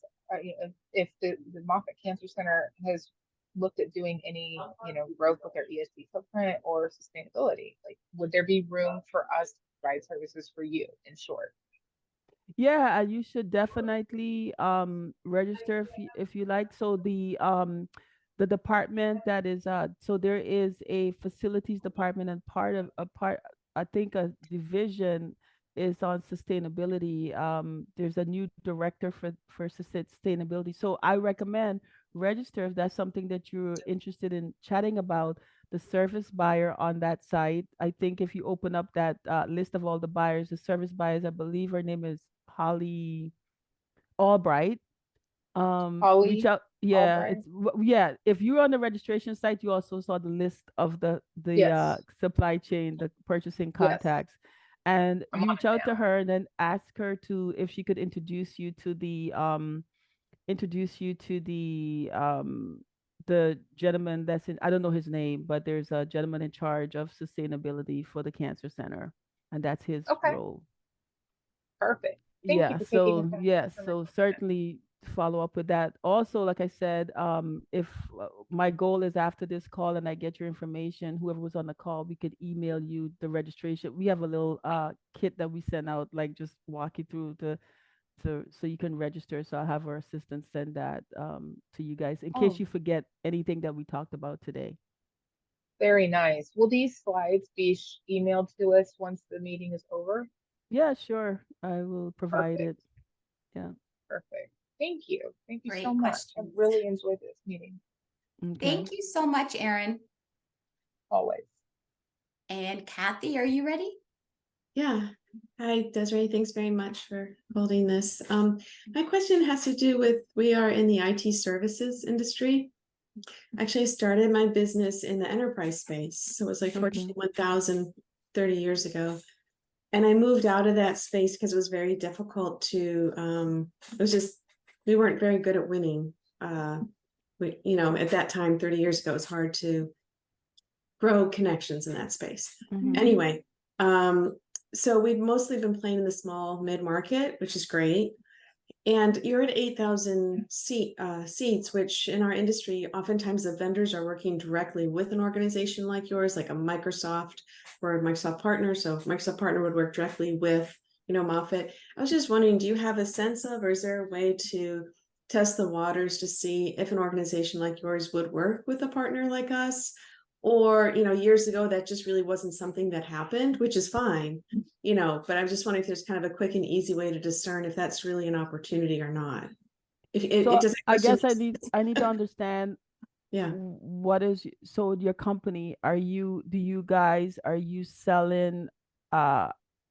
if the Moffitt Cancer Center has looked at doing any, growth with their ESG footprint or sustainability. Like, would there be room for us to provide services for you, in short? Yeah, you should definitely register if you like. So the department that is so there is a facilities department, and part I think a division is on sustainability. There's a new director for sustainability. So I recommend register if that's something that you're interested in chatting about. The service buyer on that site, I think if you open up that list of all the buyers, the service buyers, I believe her name is Holly Albright. Reach Holly out. Yeah, Albright? yeah. If you're on the registration site, you also saw the list of the Yes. supply chain, the purchasing Yes. contacts, and I'm you on reach it out to now. her and then ask her to if she could introduce you to the gentleman that's in, I don't know his name, but there's a gentleman in charge of sustainability for the cancer center, and that's his Okay. role. Perfect. Thank you Yeah, for taking so the time yes, for my so question. certainly follow up with that. Also, like I said, if my goal is after this call and I get your information, whoever was on the call, we could email you the registration. We have a little kit that we send out, like just walk you through so you can register. So I'll have our assistant send that to you guys in case Oh. you forget anything that we talked about today. Very nice. Will these slides be emailed to us once the meeting is over? Yeah, sure. I will provide Perfect. it. Yeah. Perfect. Thank you. Thank you so Great much. I've questions. really enjoyed this meeting, Okay. Thank you so much, Erin. always. And Kathy, are you ready? Yeah. Hi, Desiree. Thanks very much for holding this. My question has to do with, we are in the IT services industry. Actually, I started my business in the enterprise space. So it was like Okay. Fortune 1000 30 years ago. And I moved out of that space because it was very difficult to, it was just, we weren't very good at winning. At that time, 30 years ago, it was hard to grow connections in that space. Mhm. Anyway, so we've mostly been playing in the small mid-market, which is great. And you're at 8,000 seats, which in our industry, oftentimes the vendors are working directly with an organization like yours, like a Microsoft or a Microsoft partner. So Microsoft partner would work directly with, Moffitt. I was just wondering, do you have a sense of, or is there a way to test the waters to see if an organization like yours would work with a partner like us? Or, years ago, that just really wasn't something that happened, which is fine, but I'm just wondering if there's kind of a quick and easy way to discern if that's really an opportunity or not. If it, So it does. I guess I need to understand Yeah. what is so your company, are you selling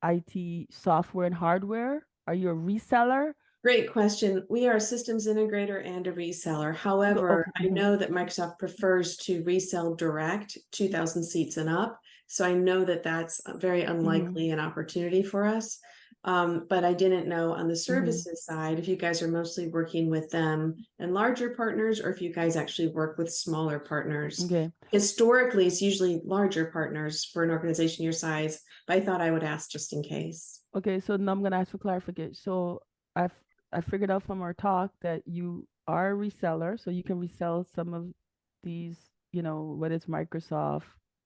IT software and hardware? Are you a reseller? Great question. We are a systems integrator and a reseller. However, Okay. I know that Microsoft prefers to resell direct 2,000 seats and up. So I know that that's very unlikely an opportunity for us. But I didn't know on the services side if you guys are mostly working with them and larger partners, or if you guys actually work with smaller partners. Okay. Historically, it's usually larger partners for an organization your size, but I thought I would ask just in case. Okay, so now I'm gonna ask for clarification. So I figured out from our talk that you are a reseller, so you can resell some of these, whether it's Microsoft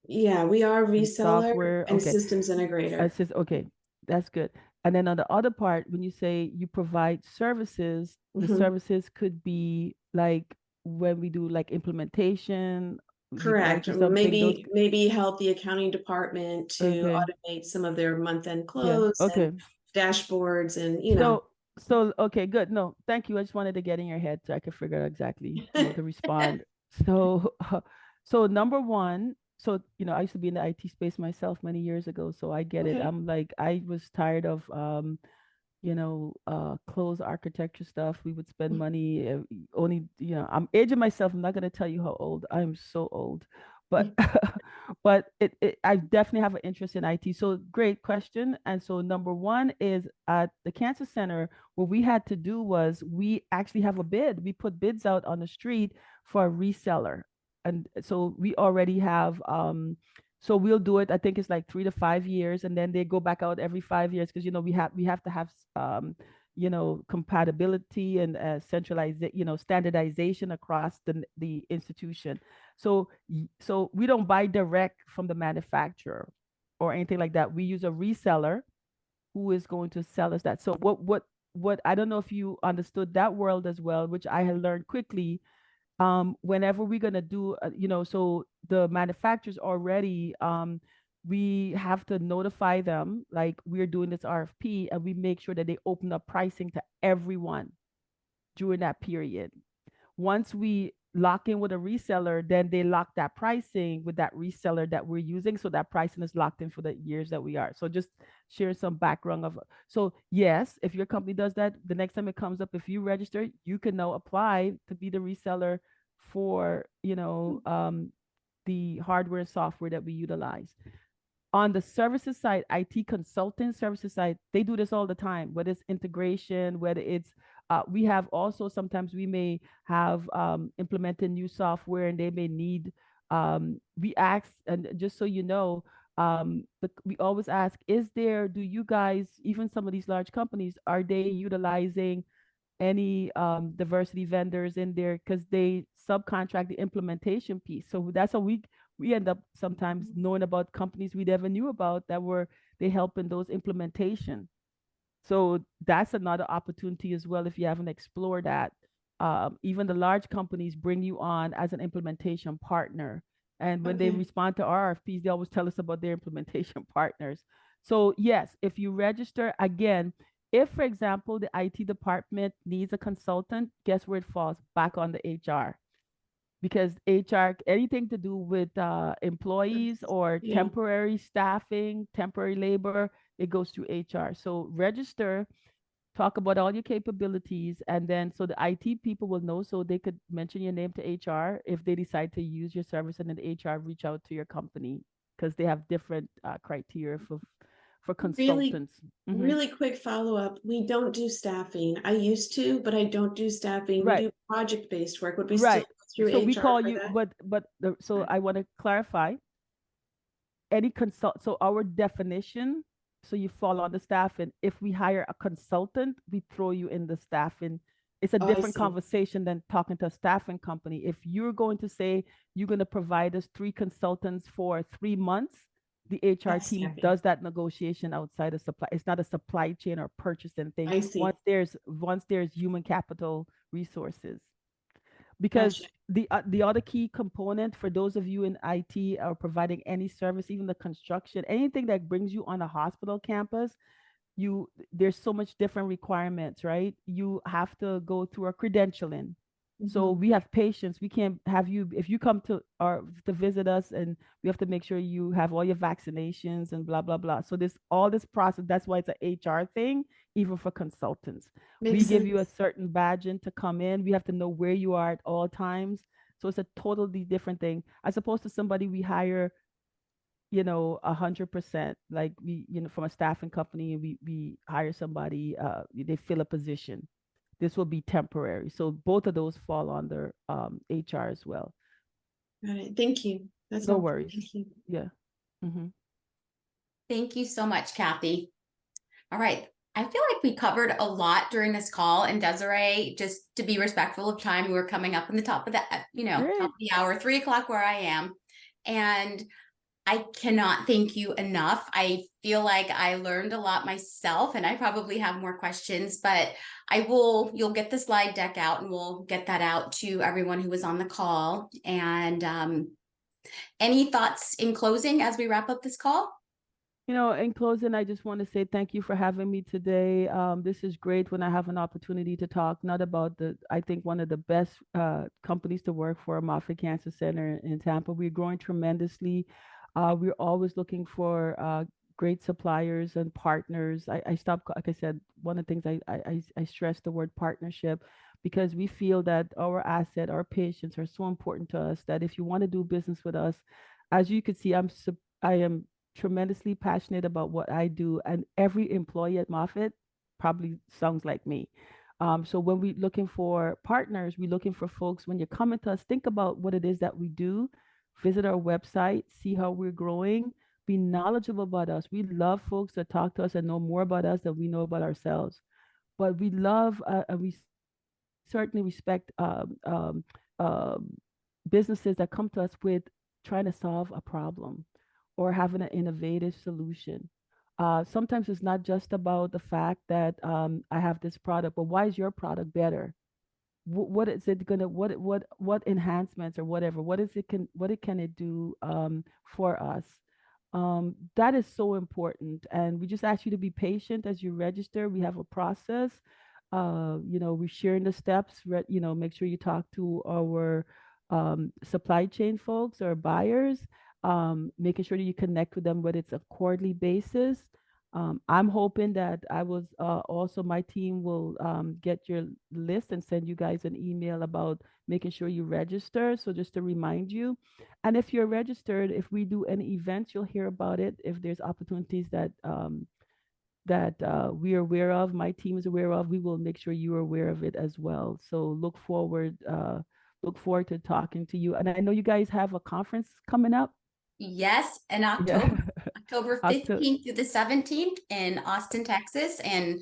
Yeah, we are and reseller software. and Okay. systems integrator. It's just okay, that's good. And then on the other part, when you say you provide services, the Mhm. services could be like when we do like implementation, you can Correct. answer something, those. Maybe help the accounting department to Okay. automate some of their month-end Yeah. close Okay. and dashboards and, So okay, good. No, thank you. I just wanted to get in your head so I could figure out exactly how to respond. So, so number one, so I used to be in the IT space myself many years ago, so I get it. Okay. I'm like, I was tired of close architecture stuff. We would spend money only, I'm aging myself. I'm not going to tell you how old. I'm so old, but but I definitely have an interest in IT. So great question. And so number one is at the cancer center, what we had to do was we actually have a bid. We put bids out on the street for a reseller. And so we already have so we'll do it. I think it's like 3 to 5 years, and then they go back out every 5 years because we have to have compatibility and standardization across the institution. So we don't buy direct from the manufacturer or anything like that. We use a reseller who is going to sell us that. So what I don't know if you understood that world as well, which I had learned quickly. Whenever we're gonna do, so the manufacturers already, we have to notify them like we're doing this RFP, and we make sure that they open up pricing to everyone during that period. Once we lock in with a reseller, then they lock that pricing with that reseller that we're using. So that pricing is locked in for the years that we are. So just share some background of, so yes, if your company does that, the next time it comes up, if you register, you can now apply to be the reseller for, the hardware and software that we utilize. On the services side, IT consulting services side, they do this all the time, whether it's integration, whether it's we have also sometimes we may have implemented new software and they may need we ask, and just so you know, we always ask, do you guys, even some of these large companies, are they utilizing any diversity vendors in there, because they subcontract the implementation piece. So that's how we end up sometimes knowing about companies we never knew about that they help in those implementation. So that's another opportunity as well if you haven't explored that. Even the large companies bring you on as an implementation partner. And when they Okay. respond to RFPs, they always tell us about their implementation partners. So yes, if you register, again, if, for example, the IT department needs a consultant, guess where it falls? Back on the HR. Because HR, anything to do with employees or Yeah. temporary staffing, temporary labor, it goes through HR. So register, talk about all your capabilities, and then so the IT people will know, so they could mention your name to HR if they decide to use your service, and then the HR reach out to your company because they have different criteria for Really, consultants. Mhm. really quick follow-up. We don't do staffing. I used to, but I don't do staffing. We Right, do project-based work. Would we still right. go through So we HR call for you, that? so I want to clarify any consult. So our definition, so you fall on the staff, and if we hire a consultant, we throw you in the staffing. It's a Oh, I different see. conversation than talking to a staffing company. If you're going to say you're going to provide us 3 consultants for 3 months, the HR That's team staffing. does that negotiation outside of supply. It's not a supply chain or purchasing thing. I see. Once there's human capital resources, because Gotcha. the other key component for those of you in IT or providing any service, even the construction, anything that brings you on a hospital campus, there's so much different requirements, right? You have to go through a credentialing. So Mhm. we have patients. We can't have you if you come to visit us, and we have to make sure you have all your vaccinations and blah blah blah. So this all this process. That's why it's a HR thing, even for consultants. We Makes give sense. you a certain badging to come in. We have to know where you are at all times. So it's a totally different thing as opposed to somebody we hire, 100%, like from a staffing company, we hire somebody, they fill a position. This will be temporary. So both of those fall under HR as well. Got it. Thank you. That's No helpful. worries. Thank you. Yeah. Hmm. Thank you so much, Kathy. All right. I feel like we covered a lot during this call, and Desiree, just to be respectful of time, we're coming up in the top of the, top Great. of the hour, 3 o'clock where I am. And I cannot thank you enough. I feel like I learned a lot myself, and I probably have more questions, but you'll get the slide deck out, and we'll get that out to everyone who was on the call. And any thoughts in closing as we wrap up this call? In closing, I just want to say thank you for having me today. This is great when I have an opportunity to talk, not about I think one of the best companies to work for, Moffitt Cancer Center in Tampa. We're growing tremendously. We're always looking for great suppliers and partners. I stopped, like I said, one of the things I stress the word partnership, because we feel that our asset, our patients are so important to us that if you want to do business with us, as you can see, I am tremendously passionate about what I do, and every employee at Moffitt probably sounds like me. So when we're looking for partners, we're looking for folks. When you're coming to us, think about what it is that we do. Visit our website, see how we're growing, be knowledgeable about us. We love folks that talk to us and know more about us than we know about ourselves. But we love and we certainly respect businesses that come to us with trying to solve a problem or having an innovative solution. Sometimes it's not just about the fact that I have this product, but why is your product better? What is it gonna what enhancements or whatever? What can it do for us? That is so important, and we just ask you to be patient as you register. We have a process. We're sharing the steps. Make sure you talk to our supply chain folks or buyers, making sure that you connect with them, whether it's a quarterly basis. I'm hoping that also my team will get your list and send you guys an email about making sure you register. So just to remind you, and if you're registered, if we do any events, you'll hear about it. If there's opportunities that we are aware of, my team is aware of, we will make sure you are aware of it as well. So look forward to talking to you. And I know you guys have a conference coming up. Yes, in Yeah. October October. 15th through the 17th in Austin, Texas. And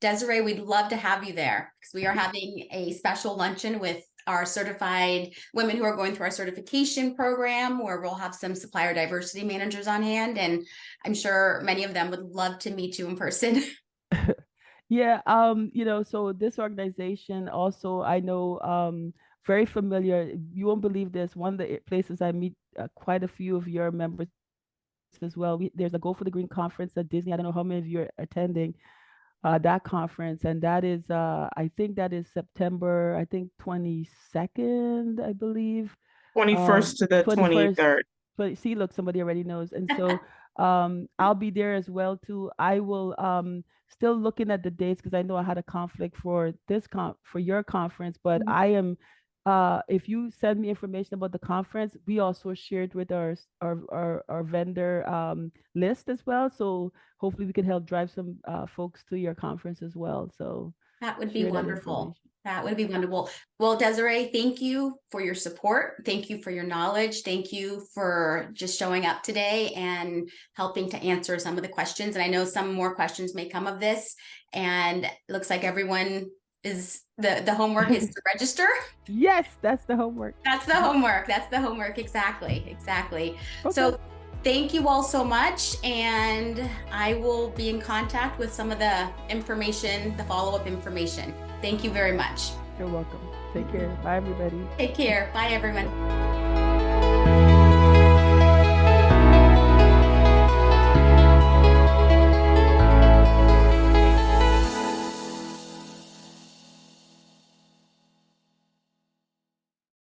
Desiree, we'd love to have you there because we are having a special luncheon with our certified women who are going through our certification program, where we'll have some supplier diversity managers on hand. And I'm sure many of them would love to meet you in person. Yeah, so this organization also, I know, very familiar. You won't believe this. One of the places I meet quite a few of your members as well. There's a Go for the Green conference at Disney. I don't know how many of you are attending that conference, and that is, I think that is September, I think 22nd, I believe. 21st to the 21st. 23rd. But see, look, somebody already knows. And so I'll be there as well too. I will still looking at the dates because I know I had a conflict for this for your conference, but I am if you send me information about the conference, we also shared with our vendor list as well. So hopefully we can help drive some folks to your conference as well. So That would be share that wonderful. information. That would be wonderful. Well, Desiree, thank you for your support. Thank you for your knowledge. Thank you for just showing up today and helping to answer some of the questions. And I know some more questions may come of this. And it looks like everyone is, the homework is to register. Yes, that's the homework. That's the homework. That's the homework. Exactly. Exactly. Okay. So thank you all so much. And I will be in contact with some of the information, the follow-up information. Thank you very much. You're welcome. Take care. Bye, everybody. Take care. Bye, everyone.